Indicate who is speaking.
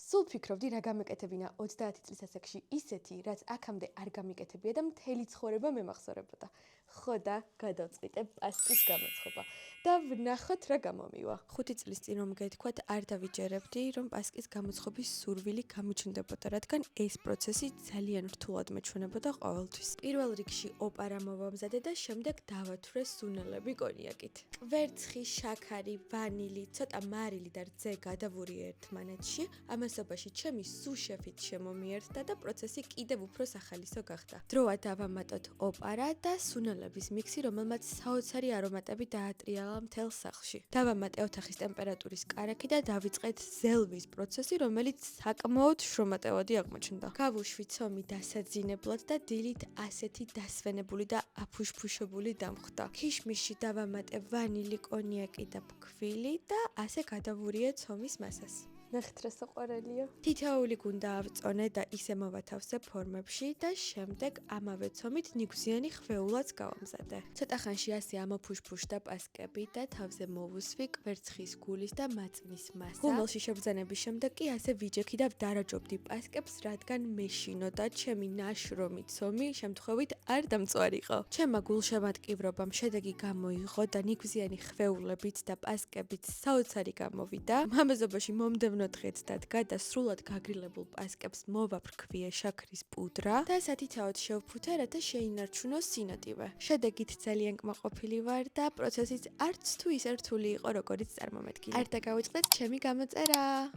Speaker 1: სულ ფიქრობდი რა გამეკეთებინა 30 წლის ასაკში ისეთი, რაც აქამდე არ გამიკეთებია და მთელი ცხოვრება მემახსოვრებოდა. ხო და გადავწყვიტე პასკის გამოცხობა და ვნახოთ რა გამომივა. 5 წლის წინ რომ გეთქვათ, არ დავიჯერებდი, რომ პასკის გამოცხობის სურვილი გამოჩნდებოდა, რადგან ეს პროცესი ძალიან რთულად მეჩვენებოდა ყოველთვის. პირველ რიგში ოპარა მოვამზადე და შემდეგ დავათვრე სუნელები კონიაკით. კვერცხი, შაქარი, ვანილი, ცოტა მარილი და რძე გადავურიე ერთმანეთში. ამასობაში ჩემი სუშეფით შემომიერთდა და პროცესი კიდევ უფრო სახალისო გახდა. დროა დავამატოთ ოპარა და სუნელების მიქსი, რომელმაც საოცარი არომატები დაატრიალა მთელ სახლში. დავამატე ოთახის ტემპერატურის კარაქი და დავიწყეთ ზელვის პროცესი, რომელიც საკმაოდ შრომატევადი აღმოჩნდა. გავუშვით ომი დასაძინებლად და დილით ასეთი დასვენებული და აფუშფუშებული დამხვდა. ქიშმიში დავამატე ვანილი, კონიაკი და ფქვილი და ასე გადავურიე ცომის მასას. ნახეთ რა საყვარელია. თითოეული გუნდა ავწონე და ისე მოვათავსე ფორმებში და შემდეგ ამავე ცომით ნიგვზიანი ხვეულაც გავამზადე. ცოტა ხანში ასე ამოფუშფუშდა პასკები და თავზე მოვუსვი კვერცხის გულის და მაწვნის მასა. ჰუმელში შებრძანების შემდეგ კი ასე ვიჯექი და ვდარაჯობდი პასკებს, რადგან მეშინოდა ჩემი ნაშრომი ცომი შემთხვევით არ დამწვარიყო. ჩემმა გულშემატკივრობამ შედეგი გამოიღო და ნიგვზიანი ხვეულებით და პასკებით საოცარი გამოვიდა. მამაზობაში მომდევნო დღეც დადგა და სრულად გაგრილებულ პასკებს მოვაფრქვიე შაქრის პუდრა და სათითაოდ შევფუთე, რათა შეინარჩუნოს სინოტივე. შედეგით ძალიან კმაყოფილი ვარ და პროცესიც არც თუ ისე რთული იყო, როგორც წარმომედგინე. არ დაგავიწყდეთ ჩემი გამოწერა.